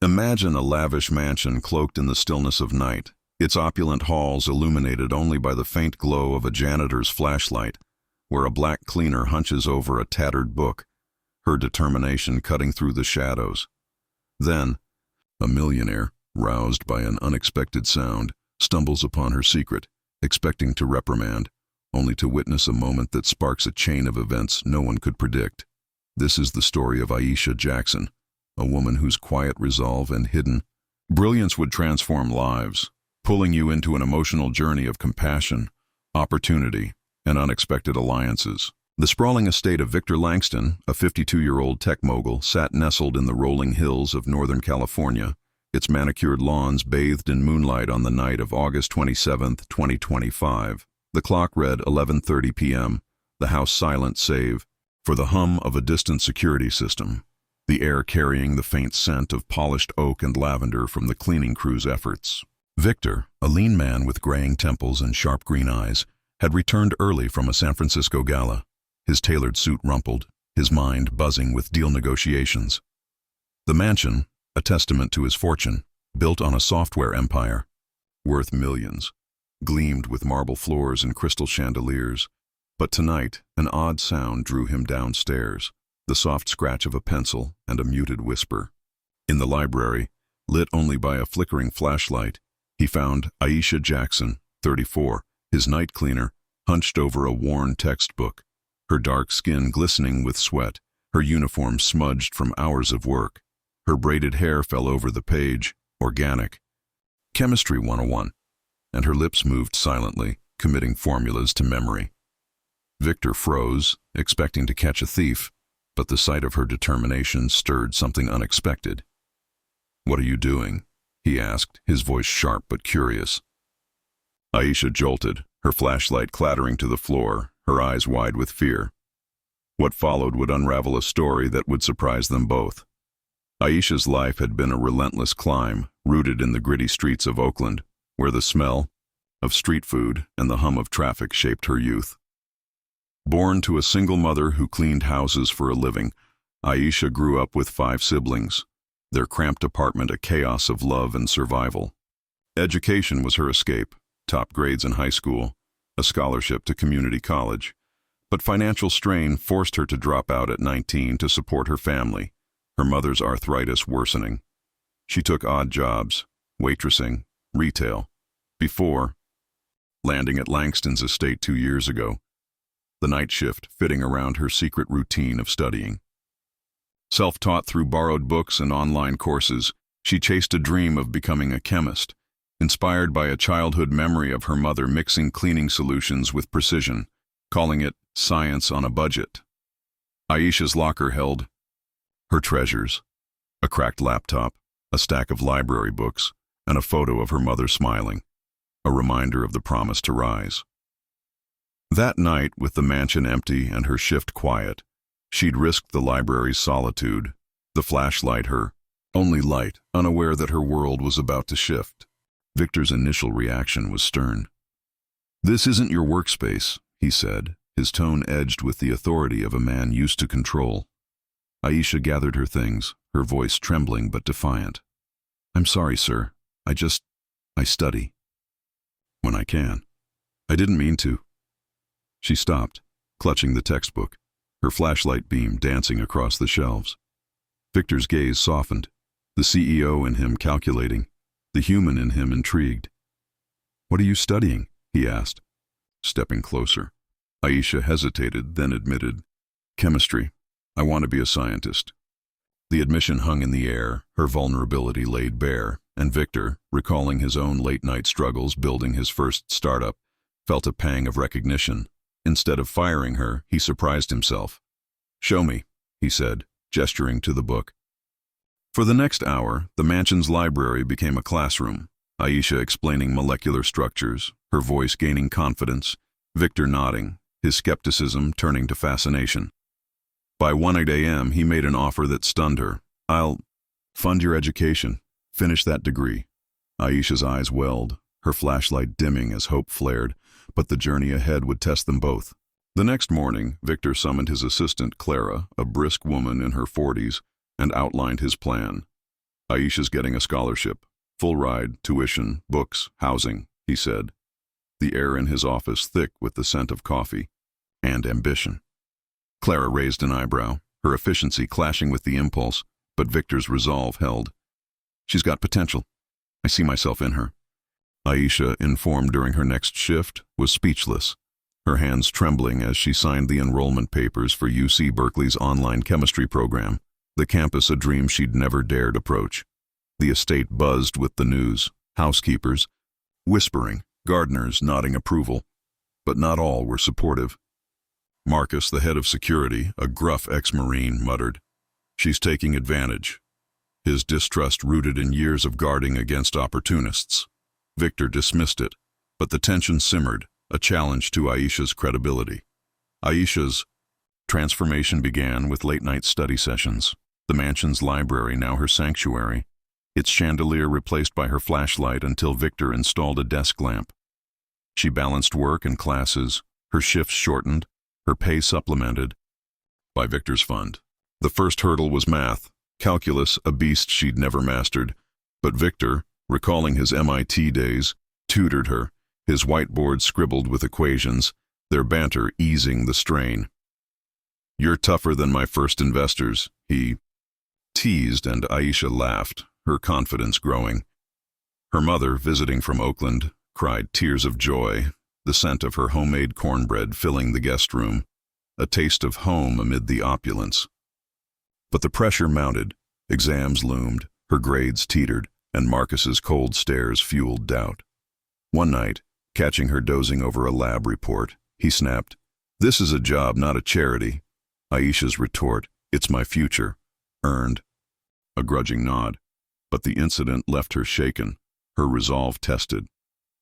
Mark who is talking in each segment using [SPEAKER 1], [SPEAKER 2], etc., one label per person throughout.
[SPEAKER 1] Imagine a lavish mansion cloaked in the stillness of night, its opulent halls illuminated only by the faint glow of a janitor's flashlight, where a black cleaner hunches over a tattered book, her determination cutting through the shadows. Then, a millionaire, roused by an unexpected sound, stumbles upon her secret, expecting to reprimand, only to witness a moment that sparks a chain of events no one could predict. This is the story of Aisha Jackson, a woman whose quiet resolve and hidden brilliance would transform lives, pulling you into an emotional journey of compassion, opportunity, and unexpected alliances. The sprawling estate of Victor Langston, a 52-year-old tech mogul, sat nestled in the rolling hills of Northern California, its manicured lawns bathed in moonlight on the night of August 27, 2025. The clock read 11:30 p.m., the house silent save for the hum of a distant security system, the air carrying the faint scent of polished oak and lavender from the cleaning crew's efforts. Victor, a lean man with graying temples and sharp green eyes, had returned early from a San Francisco gala, his tailored suit rumpled, his mind buzzing with deal negotiations. The mansion, a testament to his fortune, built on a software empire, worth millions, gleamed with marble floors and crystal chandeliers. But tonight, an odd sound drew him downstairs, the soft scratch of a pencil and a muted whisper. In the library, lit only by a flickering flashlight, he found Aisha Jackson, 34, his night cleaner, hunched over a worn textbook, her dark skin glistening with sweat, her uniform smudged from hours of work. Her braided hair fell over the page, organic, Chemistry 101, and her lips moved silently, committing formulas to memory. Victor froze, expecting to catch a thief, but the sight of her determination stirred something unexpected. "What are you doing?" he asked, his voice sharp but curious. Aisha jolted, her flashlight clattering to the floor, her eyes wide with fear. What followed would unravel a story that would surprise them both. Aisha's life had been a relentless climb, rooted in the gritty streets of Oakland, where the smell of street food and the hum of traffic shaped her youth. Born to a single mother who cleaned houses for a living, Aisha grew up with 5 siblings, their cramped apartment a chaos of love and survival. Education was her escape, top grades in high school, a scholarship to community college. But financial strain forced her to drop out at 19 to support her family, her mother's arthritis worsening. She took odd jobs, waitressing, retail, before landing at Langston's estate 2 years ago, the night shift fitting around her secret routine of studying. Self-taught through borrowed books and online courses, she chased a dream of becoming a chemist, inspired by a childhood memory of her mother mixing cleaning solutions with precision, calling it science on a budget. Aisha's locker held her treasures, a cracked laptop, a stack of library books, and a photo of her mother smiling, a reminder of the promise to rise. That night, with the mansion empty and her shift quiet, she'd risked the library's solitude, the flashlight her only light, unaware that her world was about to shift. Victor's initial reaction was stern. "This isn't your workspace," he said, his tone edged with the authority of a man used to control. Aisha gathered her things, her voice trembling but defiant. "I'm sorry, sir. I study. When I can. I didn't mean to." She stopped, clutching the textbook, her flashlight beam dancing across the shelves. Victor's gaze softened, the CEO in him calculating, the human in him intrigued. "What are you studying?" he asked, stepping closer. Aisha hesitated, then admitted, "Chemistry. I want to be a scientist." The admission hung in the air, her vulnerability laid bare, and Victor, recalling his own late-night struggles building his first startup, felt a pang of recognition. Instead of firing her, he surprised himself. "Show me," he said, gesturing to the book. For the next hour, the mansion's library became a classroom, Aisha explaining molecular structures, her voice gaining confidence, Victor nodding, his skepticism turning to fascination. By 1 a.m., he made an offer that stunned her. "I'll fund your education. Finish that degree." Aisha's eyes welled, her flashlight dimming as hope flared, but the journey ahead would test them both. The next morning, Victor summoned his assistant, Clara, a brisk woman in her 40s, and outlined his plan. Aisha's getting a scholarship. Full ride, tuition, books, housing, he said, the air in his office thick with the scent of coffee and ambition. Clara raised an eyebrow, her efficiency clashing with the impulse, but Victor's resolve held. She's got potential. I see myself in her. Aisha, informed during her next shift, was speechless, her hands trembling as she signed the enrollment papers for UC Berkeley's online chemistry program, the campus a dream she'd never dared approach. The estate buzzed with the news, housekeepers whispering, gardeners nodding approval, but not all were supportive. Marcus, the head of security, a gruff ex-Marine, muttered, "She's taking advantage," his distrust rooted in years of guarding against opportunists. Victor dismissed it, but the tension simmered, a challenge to Aisha's credibility. Aisha's transformation began with late-night study sessions, the mansion's library now her sanctuary, its chandelier replaced by her flashlight until Victor installed a desk lamp. She balanced work and classes, her shifts shortened, her pay supplemented by Victor's fund. The first hurdle was math, calculus, a beast she'd never mastered, but Victor, recalling his MIT days, tutored her, his whiteboard scribbled with equations, their banter easing the strain. "You're tougher than my first investors," he teased, and Aisha laughed, her confidence growing. Her mother, visiting from Oakland, cried tears of joy, the scent of her homemade cornbread filling the guest room, a taste of home amid the opulence. But the pressure mounted, exams loomed, her grades teetered, and Marcus's cold stares fueled doubt. One night, catching her dozing over a lab report, he snapped, "This is a job, not a charity." Aisha's retort, "It's my future," earned a grudging nod. But the incident left her shaken, her resolve tested.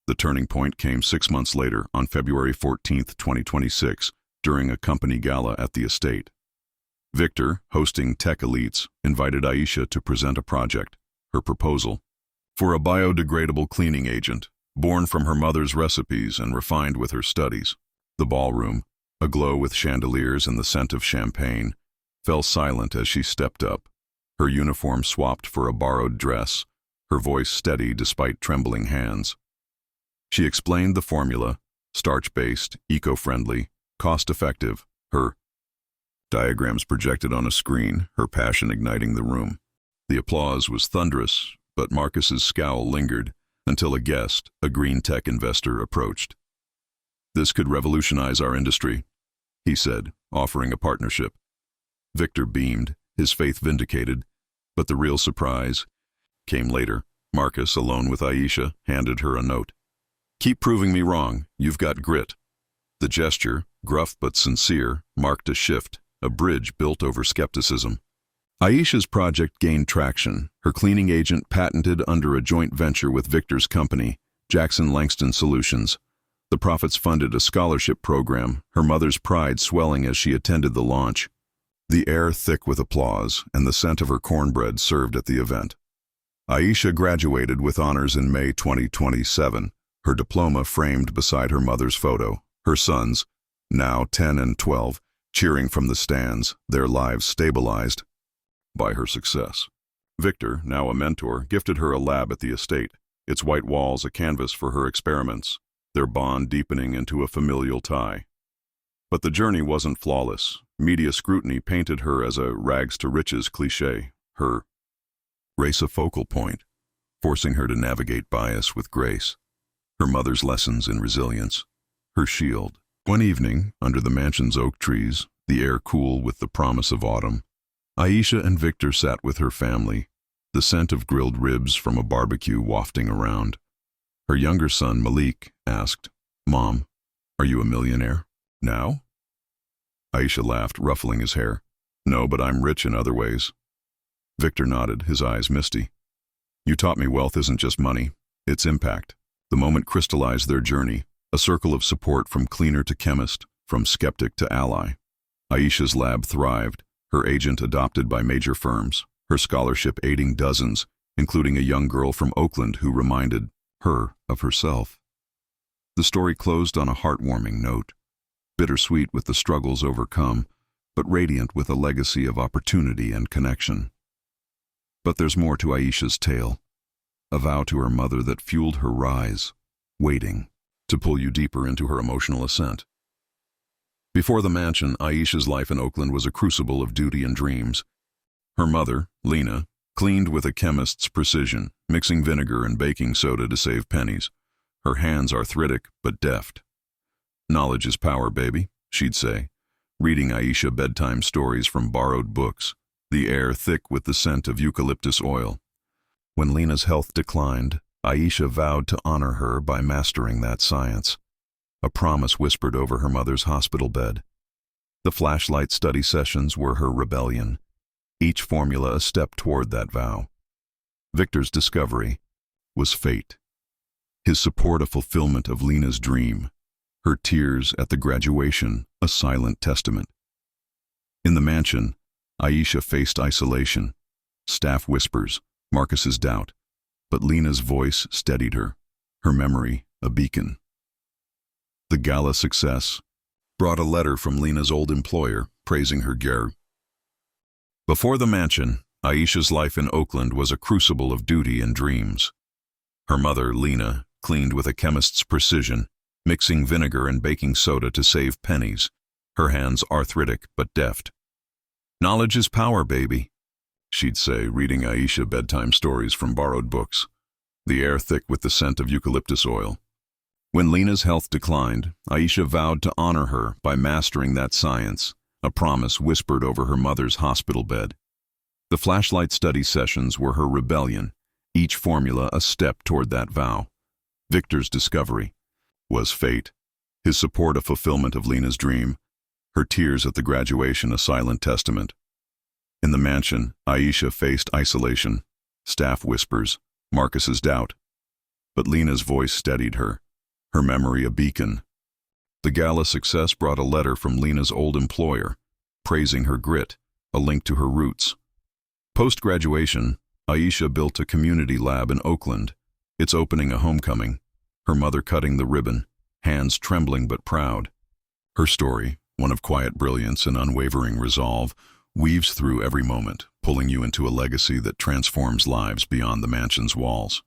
[SPEAKER 1] The turning point came 6 months later, on February 14th, 2026, during a company gala at the estate. Victor, hosting tech elites, invited Aisha to present a project, her proposal, for a biodegradable cleaning agent, born from her mother's recipes and refined with her studies. The ballroom, aglow with chandeliers and the scent of champagne, fell silent as she stepped up, her uniform swapped for a borrowed dress, her voice steady despite trembling hands. She explained the formula, starch-based, eco-friendly, cost-effective, her diagrams projected on a screen, her passion igniting the room. The applause was thunderous, but Marcus's scowl lingered until a guest, a green tech investor, approached. "This could revolutionize our industry," he said, offering a partnership. Victor beamed, his faith vindicated, but the real surprise came later. Marcus, alone with Aisha, handed her a note. "Keep proving me wrong, you've got grit." The gesture, gruff but sincere, marked a shift, a bridge built over skepticism. Aisha's project gained traction, her cleaning agent patented under a joint venture with Victor's company, Jackson Langston Solutions. The profits funded a scholarship program, her mother's pride swelling as she attended the launch. The air thick with applause, and the scent of her cornbread served at the event. Aisha graduated with honors in May 2027, her diploma framed beside her mother's photo, her sons, now 10 and 12, cheering from the stands, their lives stabilized by her success. Victor, now a mentor, gifted her a lab at the estate, its white walls a canvas for her experiments, their bond deepening into a familial tie. But the journey wasn't flawless. Media scrutiny painted her as a rags-to-riches cliché, her race a focal point, forcing her to navigate bias with grace. Her mother's lessons in resilience, her shield. One evening, under the mansion's oak trees, the air cool with the promise of autumn, Aisha and Victor sat with her family, the scent of grilled ribs from a barbecue wafting around. Her younger son, Malik, asked, "Mom, are you a millionaire now?" Aisha laughed, ruffling his hair. "No, but I'm rich in other ways." Victor nodded, his eyes misty. "You taught me wealth isn't just money, it's impact." The moment crystallized their journey, a circle of support from cleaner to chemist, from skeptic to ally. Aisha's lab thrived, her agent adopted by major firms, her scholarship aiding dozens, including a young girl from Oakland who reminded her of herself. The story closed on a heartwarming note, bittersweet with the struggles overcome, but radiant with a legacy of opportunity and connection. But there's more to Aisha's tale. A vow to her mother that fueled her rise, waiting to pull you deeper into her emotional ascent. Before the mansion, Aisha's life in Oakland was a crucible of duty and dreams. Her mother, Lena, cleaned with a chemist's precision, mixing vinegar and baking soda to save pennies. Her hands arthritic but deft. "Knowledge is power, baby," she'd say, reading Aisha bedtime stories from borrowed books, the air thick with the scent of eucalyptus oil. When Lena's health declined, Aisha vowed to honor her by mastering that science, a promise whispered over her mother's hospital bed. The flashlight study sessions were her rebellion, each formula a step toward that vow. Victor's discovery was fate. His support a fulfillment of Lena's dream, her tears at the graduation a silent testament. In the mansion, Aisha faced isolation, staff whispers, Marcus's doubt, but Lena's voice steadied her, her memory a beacon. The gala success brought a letter from Lena's old employer praising her gear. Before the mansion, Aisha's life in Oakland was a crucible of duty and dreams. Her mother, Lena, cleaned with a chemist's precision, mixing vinegar and baking soda to save pennies, her hands arthritic but deft. "Knowledge is power, baby," she'd say, reading Aisha bedtime stories from borrowed books, the air thick with the scent of eucalyptus oil. When Lena's health declined, Aisha vowed to honor her by mastering that science, a promise whispered over her mother's hospital bed. The flashlight study sessions were her rebellion, each formula a step toward that vow. Victor's discovery was fate, his support a fulfillment of Lena's dream, her tears at the graduation a silent testament. In the mansion, Aisha faced isolation, staff whispers, Marcus's doubt. But Lena's voice steadied her, her memory a beacon. The gala success brought a letter from Lena's old employer, praising her grit, a link to her roots. Post-graduation, Aisha built a community lab in Oakland, its opening a homecoming, her mother cutting the ribbon, hands trembling but proud. Her story, one of quiet brilliance and unwavering resolve, weaves through every moment, pulling you into a legacy that transforms lives beyond the mansion's walls.